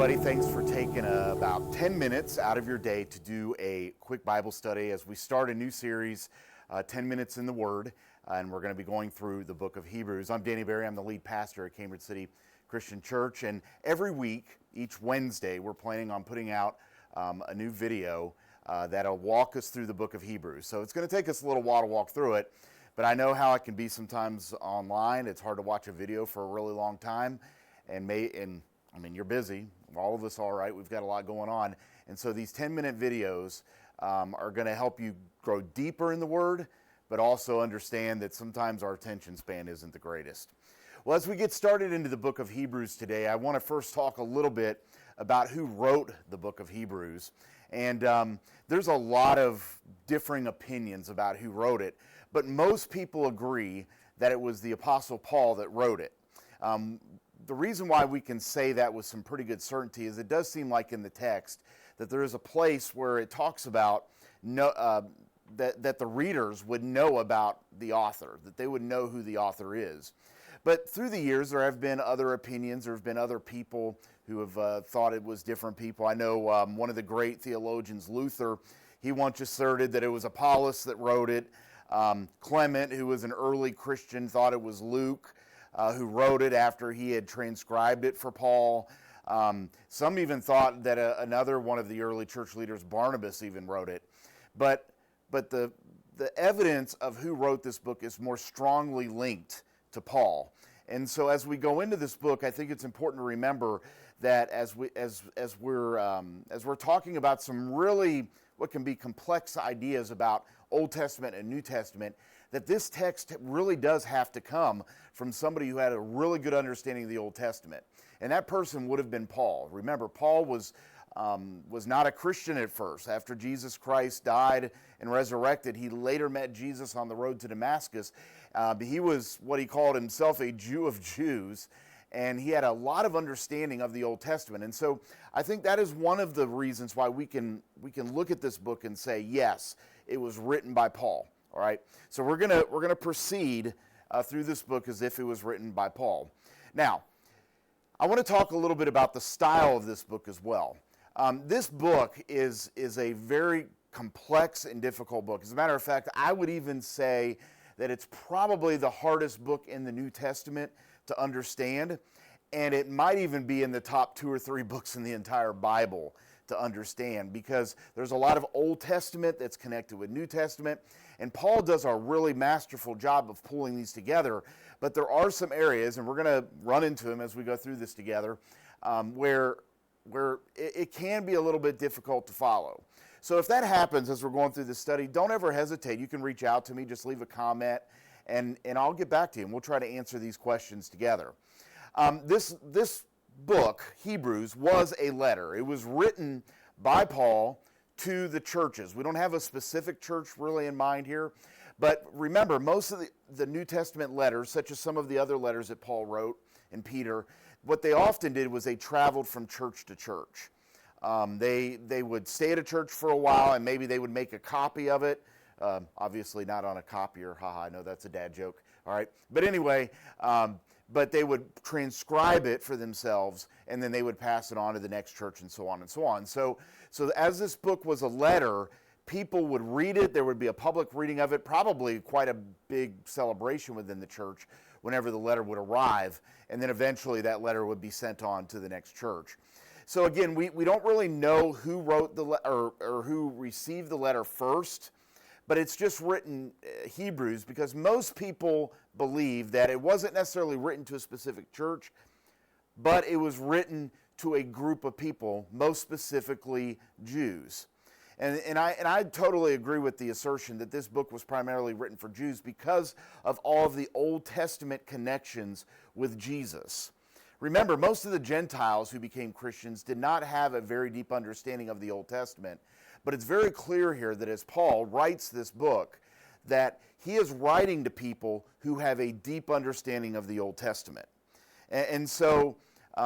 everybody. Thanks for taking about 10 minutes out of your day to do a quick Bible study as we start a new series, 10 Minutes in the Word, and we're going to be going through the book of Hebrews. I'm Danny Berry. I'm the lead pastor at Cambridge City Christian Church, and every week, each Wednesday, we're planning on putting out a new video that'll walk us through the book of Hebrews. So it's going to take us a little while to walk through it, but I know how it can be sometimes online. It's hard to watch a video for a really long time, and I mean, you're busy. All of us are, right? We've got a lot going on. And so these 10-minute videos are going to help you grow deeper in the Word, but also understand that sometimes our attention span isn't the greatest. Well, as we get started into the book of Hebrews today, I want to first talk a little bit about who wrote the book of Hebrews. And there's a lot of differing opinions about who wrote it, but most people agree that it was the Apostle Paul that wrote it. The reason why we can say that with some pretty good certainty is it does seem like in the text that there is a place where it talks about that the readers would know about the author, that they would know who the author is. But through the years, there have been other opinions. There have been other people who have thought it was different people. I know one of the great theologians, Luther, he once asserted that it was Apollos that wrote it. Clement, who was an early Christian, thought it was Luke who wrote it after he had transcribed it for Paul. Some even thought that another one of the early church leaders, Barnabas, even wrote it. But the evidence of who wrote this book is more strongly linked to Paul. And so as we go into this book, I think it's important to remember that as we're talking about some really what can be complex ideas about Old Testament and New Testament, that this text really does have to come from somebody who had a really good understanding of the Old Testament. And that person would have been Paul. Remember, Paul was not a Christian at first. After Jesus Christ died and resurrected, he later met Jesus on the road to Damascus. He was what he called himself a Jew of Jews, and he had a lot of understanding of the Old Testament. And so I think that is one of the reasons why we can look at this book and say, yes, it was written by Paul. All right, so we're gonna proceed through this book as if it was written by Paul. Now, I want to talk a little bit about the style of this book as well. This book is a very complex and difficult book. As a matter of fact, I would even say that it's probably the hardest book in the New Testament to understand, and it might even be in the top 2 or 3 books in the entire Bible to understand, because there's a lot of Old Testament that's connected with New Testament, and Paul does a really masterful job of pulling these together. But there are some areas, and we're going to run into them as we go through this together, where it can be a little bit difficult to follow. So if that happens as we're going through this study, don't ever hesitate. You can reach out to me, just leave a comment, and I'll get back to you, and we'll try to answer these questions together. This book, Hebrews, was a letter. It was written by Paul to the churches. We don't have a specific church really in mind here, but remember, most of the New Testament letters, such as some of the other letters that Paul wrote and Peter, what they often did was they traveled from church to church. They would stay at a church for a while, and maybe they would make a copy of it. Obviously not on a copier. Haha, I know that's a dad joke. All right. But anyway, but they would transcribe it for themselves, and then they would pass it on to the next church, and so on and so on. So as this book was a letter, people would read it. There would be a public reading of it, probably quite a big celebration within the church whenever the letter would arrive, and then eventually that letter would be sent on to the next church. So again, we don't really know who wrote the letter or who received the letter first, but it's just written Hebrews because most people believe that it wasn't necessarily written to a specific church, but it was written to a group of people, most specifically Jews. And I totally agree with the assertion that this book was primarily written for Jews because of all of the Old Testament connections with Jesus. Remember, most of the Gentiles who became Christians did not have a very deep understanding of the Old Testament. But it's very clear here that as Paul writes this book, that he is writing to people who have a deep understanding of the Old Testament. And so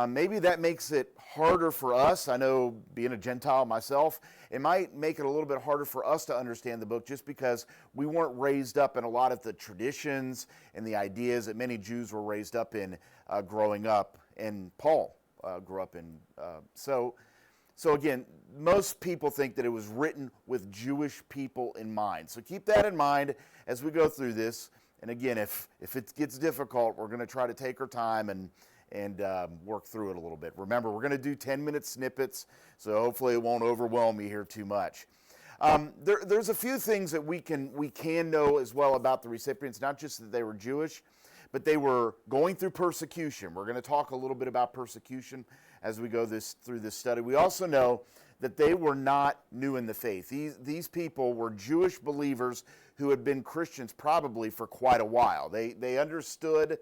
maybe that makes it harder for us. I know, being a Gentile myself, it might make it a little bit harder for us to understand the book just because we weren't raised up in a lot of the traditions and the ideas that many Jews were raised up in growing up. And Paul grew up in. So again, most people think that it was written with Jewish people in mind. So keep that in mind as we go through this. And again, if it gets difficult, we're going to try to take our time and work through it a little bit. Remember, we're going to do 10-minute snippets, so hopefully it won't overwhelm you here too much. There's a few things that we can know as well about the recipients, not just that they were Jewish, but they were going through persecution. We're going to talk a little bit about persecution as we go through this study. We also know that they were not new in the faith. These people were Jewish believers who had been Christians probably for quite a while. They understood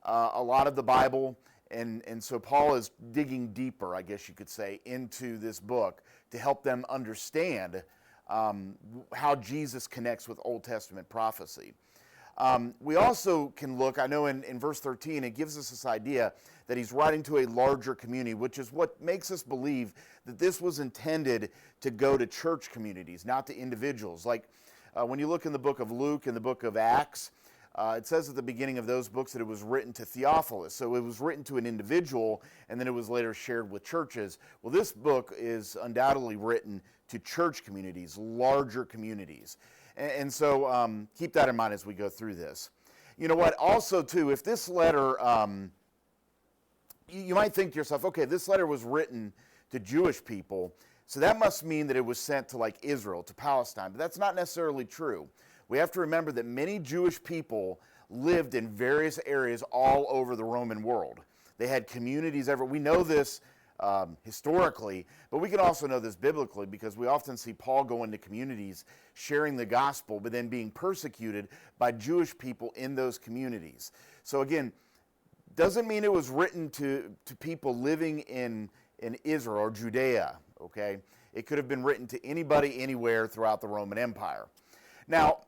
a lot of the Bible, and so Paul is digging deeper, I guess you could say, into this book to help them understand how Jesus connects with Old Testament prophecy. We also can look, I know in verse 13, it gives us this idea that he's writing to a larger community, which is what makes us believe that this was intended to go to church communities, not to individuals. Like when you look in the book of Luke and the book of Acts, it says at the beginning of those books that it was written to Theophilus. So it was written to an individual, and then it was later shared with churches. Well, this book is undoubtedly written to church communities, larger communities. And so keep that in mind as we go through this. You know what? Also, too, if this letter, you might think to yourself, okay, this letter was written to Jewish people, so that must mean that it was sent to like Israel, to Palestine. But that's not necessarily true. We have to remember that many Jewish people lived in various areas all over the Roman world. They had communities everywhere. We know this historically, but we can also know this biblically because we often see Paul go into communities sharing the gospel, but then being persecuted by Jewish people in those communities. So again, doesn't mean it was written to people living in Israel or Judea, okay? It could have been written to anybody, anywhere throughout the Roman Empire. Now,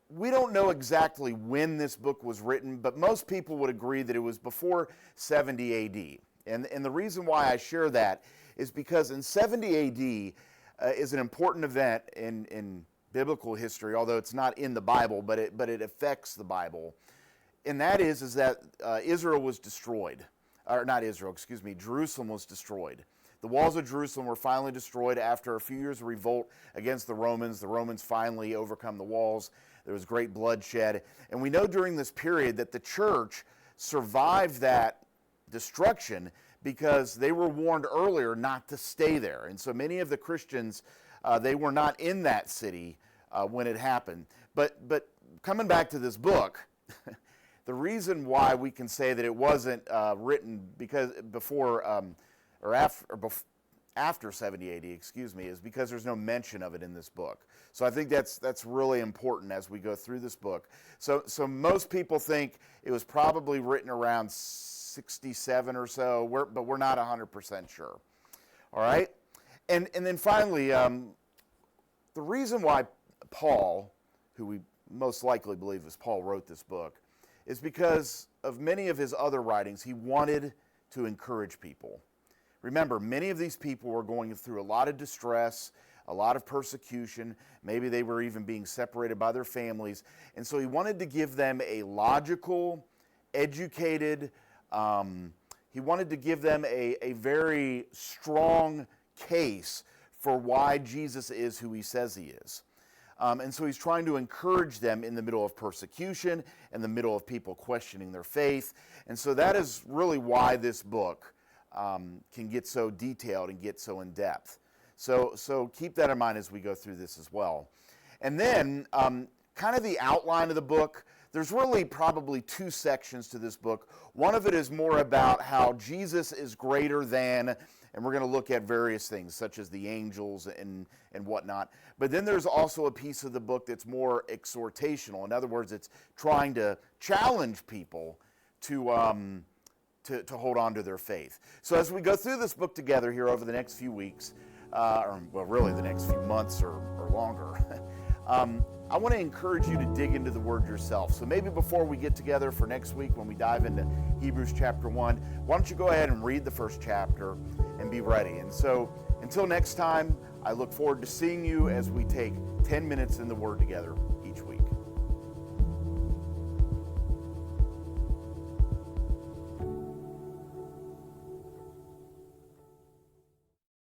we don't know exactly when this book was written, but most people would agree that it was before 70 AD. And the reason why I share that is because in 70 AD is an important event in biblical history, although it's not in the Bible, but it affects the Bible. And that is that Israel was destroyed. Or not Israel, excuse me, Jerusalem was destroyed. The walls of Jerusalem were finally destroyed after a few years of revolt against the Romans. The Romans finally overcome the walls. There was great bloodshed. And we know during this period that the church survived that destruction because they were warned earlier not to stay there. And so many of the Christians, they were not in that city when it happened. But coming back to this book, the reason why we can say that it wasn't written because before or after 70 AD, excuse me, is because there's no mention of it in this book. So I think that's really important as we go through this book. So most people think it was probably written around 67 or so, but we're not 100% sure. All right? And then finally, the reason why Paul, who we most likely believe is Paul, wrote this book, is because of many of his other writings, he wanted to encourage people. Remember, many of these people were going through a lot of distress, a lot of persecution. Maybe they were even being separated by their families. And so he wanted to give them a logical, educated, he wanted to give them a very strong case for why Jesus is who he says he is. And so he's trying to encourage them in the middle of persecution, in the middle of people questioning their faith. And so that is really why this book can get so detailed and get so in depth. So keep that in mind as we go through this as well. And then kind of the outline of the book, there's really probably two sections to this book. One of it is more about how Jesus is greater than, and we're going to look at various things such as the angels and whatnot. But then there's also a piece of the book that's more exhortational. In other words, it's trying to challenge people to hold on to their faith. So as we go through this book together here over the next few weeks, really the next few months or longer, I want to encourage you to dig into the Word yourself. So maybe before we get together for next week when we dive into Hebrews chapter 1, why don't you go ahead and read the first chapter and be ready. And so until next time, I look forward to seeing you as we take 10 minutes in the Word together.